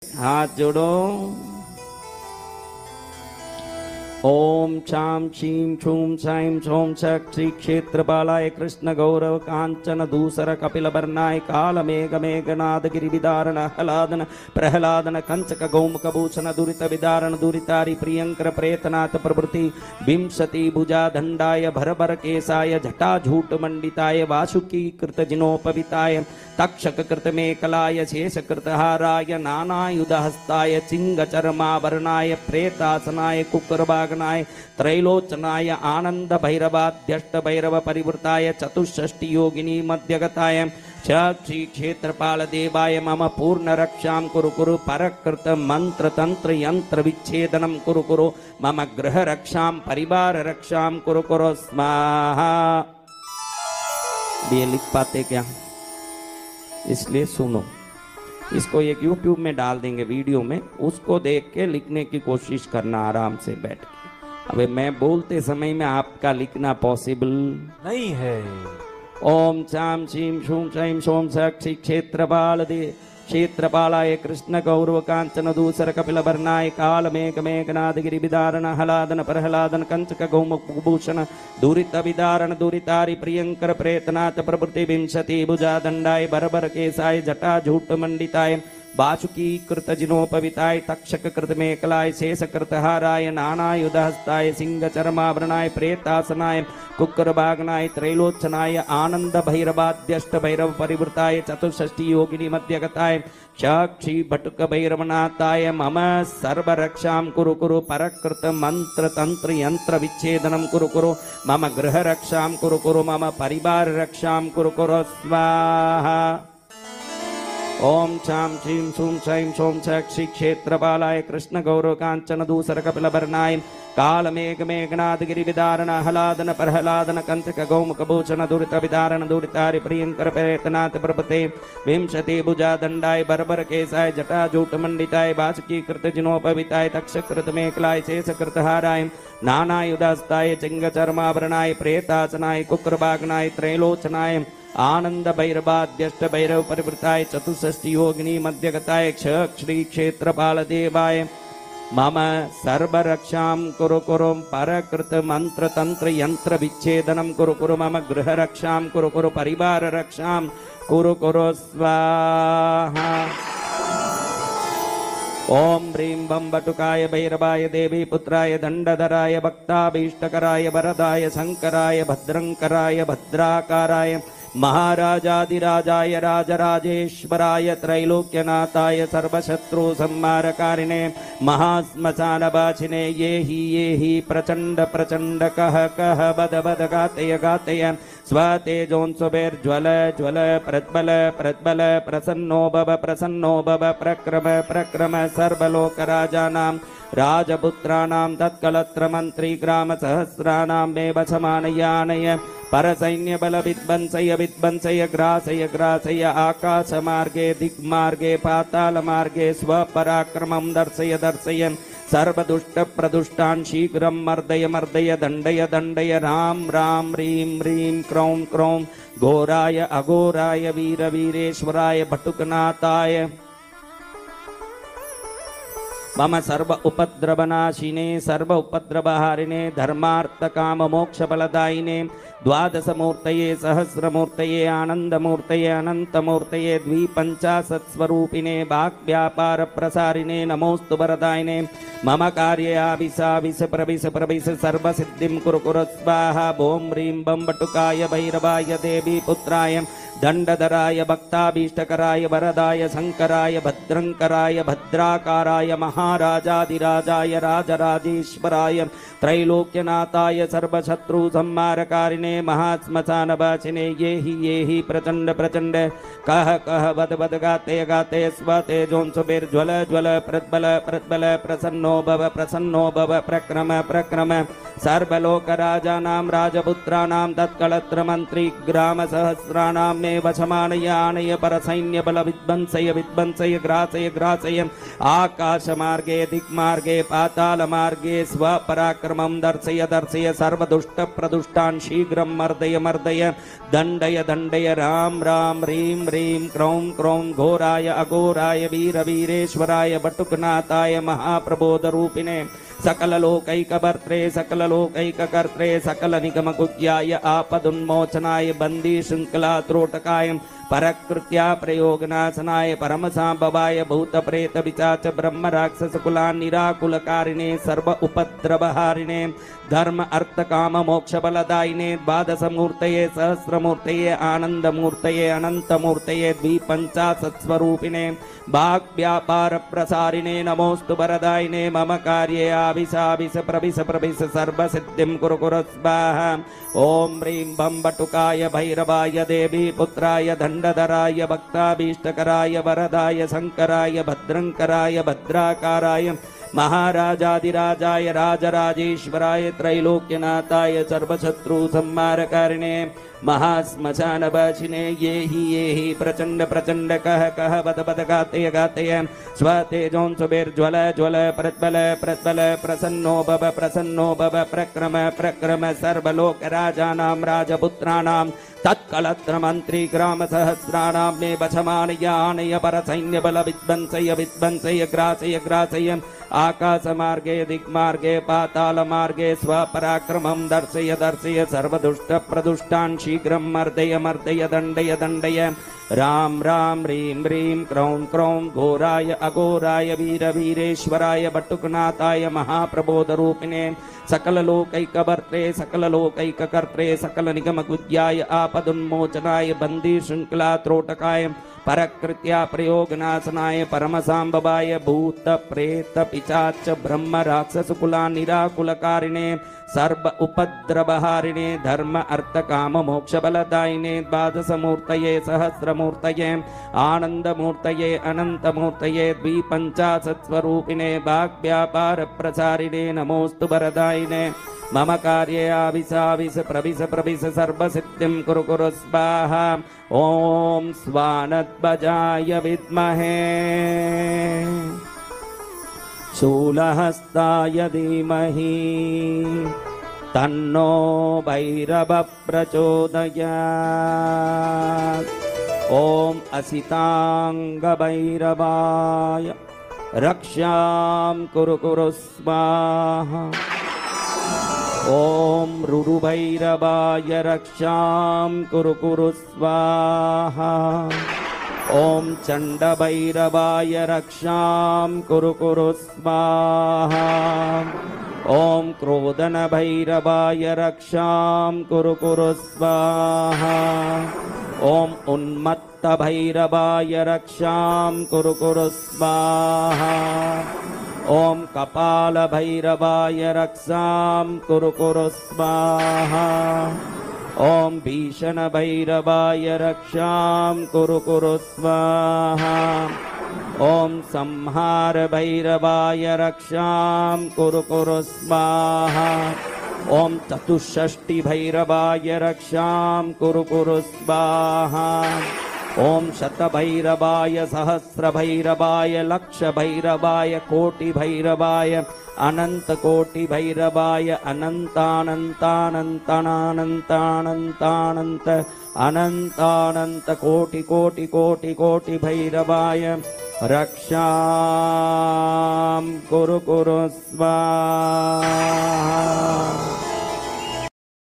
हाथ जोड़ो। ओम शाम शीं छूं छाईं छौं छक श्री क्षेत्रपालाय कृष्ण गौरव कांचन दूसर कपिल वर्णाय काल मेघ मेघनाद गिरिविदारण हलादन प्रहलादन कंचक गौमुख भूषण दुरित विदारण दुरितारि प्रियंकर प्रेतनाथ प्रभृति विंशति भुजा दंडाय भरभर केसाय जटाझूट मंडिताय वासुकी कृत जिनोपविताय तक्षक कृत मेकलाय शेष कृत हाराय नानायुध हस्ताय चिंग चर्मावरणाय प्रेतासनाय कुकरबागनाय त्रैलोचनाय आनंद भैरवाध्यष्ट भैरव परिवृताय चतुष्षष्टि योगिनी मध्यगताय श्री क्षेत्रपाल देवाय मम पूर्ण रक्षां कुरु कुरु परकृत मंत्र तंत्र यंत्र विच्छेदनम कुरु कुरु मम गृह रक्षां परिवार रक्षां कुरु कुरु स्वाहा। ये लिख पाते क्या? इसलिए सुनो, इसको एक YouTube में डाल देंगे वीडियो में, उसको देख के लिखने की कोशिश करना आराम से बैठ के। अबे मैं बोलते समय में आपका लिखना पॉसिबल नहीं है। ओम शाम शीं शूं शैं शों साक्षी क्षेत्रपाल दे क्षेत्रपालाय कृष्ण गौरव कांचन दूसर कपिल वर्णाय काल मेघ मेघनाद गिरिविदारण हलादन प्रहलादन कंचक गौमुख भूषण दुरित विदारण दुरितारि प्रियंकर प्रेतनाथ प्रभृति विंशति भुजा दंडाय बरबर केसाय जटा झूट मंडिताय वासुकी कृत जिनोपविताय तक्षक कृत मेकलाय शेष कृत हाराय नानायुध हस्ताय सिंह चर्मावरणाय प्रेतासनाय कुक्करबागनाय त्रैलोचनाय आनंद भैरवाध्यष्ट भैरव परिवृताय चतुष्षष्टि योगिनी मध्यगताय साक्षी भटुक भैरवनाथाय मम सर्वरक्षां कुरु कुरु परकृत मंत्र तंत्र यंत्र विच्छेदनम कुरु कुरु मम गृह रक्षां कुरु कुरु मम परिवार रक्षां कुरु कुरु स्वाहा। ओम शां शीं शूं शैं शों साक्षी क्षेत्रपालाय कृष्ण गौरव कांचन दूसर कपिल वर्णाय काल मेघ मेघनाद गिरिविदारण हलादन प्रहलादन कंचक गौमुख भूषण दुरित विदारण दुरितारि प्रियंकर प्रेतनाथ प्रभृते विंशति भुजा दंडाय बरबर केसाय जटा जूट मंडिताय वासुकी कृत जिनोपविताय तक्षक कृत मेकलाय शेष कृत हाराय नानायुधास्ताय चिंग चर्मावरणाय प्रेतासनाय कुक्रबागनाय त्रैलोचनाय आनंद भैरवाध्यष्ट भैरव परिवृताय चतुष्षष्टि योगिनी मध्यगताय श्री क्षेत्रपाल देवाय मम सर्वरक्षां कुरु कुरु परकृत मंत्र तंत्र यंत्र विच्छेदनम कुरु कुरु मम गृह रक्षां कुरु कुरु परिवार रक्षां कुरु कुरु स्वाहा। ओम ह्रीं बम बटुकाय भैरवाय देवी पुत्राय दंडधराय भक्ताभीष्टकराय वरदाय शंकराय भद्रंकराय भद्राकाराय महाराजाधिराजाय राजराजेश्वराय त्रैलोक्यनाथाय सर्वशत्रु संहारकारिणे महाश्मशानवासिने ये ही प्रचंड प्रचंड कह कह बद बद गातय गातय स्वतेजोंसुबैर्ज्वल ज्वल प्रज्वल प्रज्वल प्रसन्नो भव प्रक्रम प्रक्रम सर्वलोकराजानां राजपुत्राणां तत्कलत्र मंत्री ग्राम सहस्राणां मे वशमानयानय परसैन्य बल विध्वंसय विध्वंसय ग्रासय ग्रासय आकाश मार्गे दिग्मार्गे पाताल मार्गे स्वपराक्रमं दर्शय दर्शय सर्वदुष्ट प्रदुष्टान् शीघ्रं मर्दय मर्दय दंडय दंडय राम राम ह्रीं ह्रीं क्रौं क्रौं घोराय अघोराय वीर वीरेश्वराय भटुकनाथाय मम सर्व उपद्रवनाशिने सर्व उपद्रवहारिणे धर्मार्थ काम मोक्ष फलदायिने द्वादश मूर्तये सहस्रमूर्तये आनंदमूर्तये अनंतमूर्तये द्विपंचाशत् स्वरूपिणे वाक्व्यापार प्रसारिणे नमोस्तु वरदायिने मम कार्याभिसाविष प्रविश प्रविश सर्वसिद्धिं कुरु कुरु स्वाहा। ओम ह्रीं बम बटुकाय भैरवाय देवी पुत्राय दंडधराय भक्ताभीष्टकराय वरदाय शंकराय भद्रंकराय भद्राकाराय महाराजाधिराजाय राजराजेश्वराय त्रैलोक्यनाथाय सर्वशत्रु संहारकारिणे महाश्मशानवासिने ये ही प्रचंड प्रचंड कह कह बद बद गाते गाते स्वतेजोंसुबैर्ज्वल ज्वल प्रज्वल प्रज्वल प्रसन्नो भव प्रक्रम प्रक्रम सर्वलोकराजानां राजपुत्राणां तत्कलत्र मंत्री ग्राम सहस्राणां मे वशमानयानय परसैन्य बल विध्वंसय विध्वंसय ग्रासय ग्रासय आकाश मार्गे दिक्मार्गे पाताल मार्गे स्वपराक्रमं दर्शय दर्शय सर्वदुष्ट प्रदुष्टान् शीघ्र शीघ्रं मर्दय मर्दय दण्डय दण्डय राम राम ह्रीं ह्रीं क्रौं क्रौं घोराय अघोराय वीरवीरेश्वराय बटुकनाथाय महाप्रबोधरूपिणे सकललोकैकभर्त्रे सकललोकैककर्त्रे सकलनिगमगुह्याय आपदुन्मोचनाय बन्दिशृङ्खलात्रोटकाय परकृत्या प्रयोगनाशनाय परमसाम्भवाय भूतप्रेतपिशाच ब्रह्मराक्षसकुलान्निराकुलकारिणे सर्व उपद्रवहारिणे धर्म अर्थ काम मोक्षफलदायिने द्वादशमूर्तये सहस्रमूर्तये आनन्दमूर्तये अनन्तमूर्तये द्विपञ्चाशत्स्वरूपिणे वाग्व्यापार प्रसारिणे नमोस्तु वरदायिने मम कार्ये आविशाविश प्रविश प्रविश सर्वसिद्धिं कुरु कुरु स्वाहा ॐ ह्रीं बं बटुकाय भैरवाय देवी पुत्राय दण्डधराय भक्ताभीष्टकराय वरदाय शङ्कराय भद्रङ्कराय भद्राकाराय महाराजाधिराजाय राजराजेश्वराय त्रैलोक्यनाथाय सर्वशत्रुसंहारकारिणे महाश्मशानवासिने ये हि प्रचण्ड प्रचण्ड कह कह बद बद गातय गातय स्वतेजोंसुभिर्ज्वल ज्वल प्रज्वल प्रज्वल प्रसन्नो भव प्रक्रम प्रक्रम सर्वलोकराजानां राजपुत्राणां तत्कलत्रमन्त्री ग्रामसहस्राणां मे वशमानय आनय परसैन्यबल विध्वंसय विध्वंसय ग्रासय ग्रासय आकाशमार्गे दिग्मार्गे पातालमार्गे स्वपराक्रमं दर्शय दर्शय सर्वदुष्टप्रदुष्टान् शीघ्रं मर्दय मर्दय दण्डय दण्डय राम राम ह्रीं ह्रीं क्रौं क्रौं घोराय अघोराय वीरवीरेश्वराय बटुकनाथाय महाप्रबोधरूपिणे सकललोकैकभर्त्रे सकललोकैककर्त्रे सकलनिगमगुह्याय आपदुन्मोचनाय बन्दिशृङ्खलात्रोटकाय परकृत्या प्रयोगनाशनाय परमसाम्भवाय भूतप्रेतपिशाच ब्रह्मराक्षसकुलान्निराकुलकारिणे सर्व उपद्रवहारिणे धर्म अर्थ काम मोक्षफलदायिने द्वादशमूर्तये सहस्रमूर्तये आनन्दमूर्तये अनन्तमूर्तये द्विपञ्चाशत्स्वरूपिणे वाग्व्यापार प्रसारिणे नमोस्तु वरदायिने मम कार्ये आविशाविश प्रविश प्रविश सर्वसिद्धिं कुरु कुरु स्वाहा ॐ स्वानध्वजाय विद्महे शूलहस्ताय धीमहि तन्नो भैरवः प्रचोदयात् ॐ असिताङ्गभैरवाय रक्षां कुरु कुरु स्वाहा ॐ रुरुभैरवाय रक्षां कुरु कुरु स्वाहा ॐ चण्डभैरवाय रक्षां कुरु कुरु स्वाहा ॐ क्रोधनभैरवाय रक्षां कुरु कुरु स्वाहा ॐ उन्मत्तभैरवाय रक्षां कुरु कुरु स्वाहा ॐ कपालभैरवाय रक्षां कुरु कुरु स्वाहा ॐ भीषणभैरवाय रक्षां कुरु कुरु स्वाहा ॐ संहारभैरवाय रक्षां कुरु कुरु स्वाहा ॐ चतुष्षष्टिभैरवाय रक्षां कुरु कुरु स्वाहा ॐ शतभैरवाय सहस्रभैरवाय लक्षभैरवाय कोटिभैरवाय अनन्तकोटिभैरवाय अनन्तानन्तानन्तानन्तानन्तानन्त अनन्तानन्त कोटि कोटि कोटि कोटि भैरवाय रक्षां कुरु कुरु स्वाहा।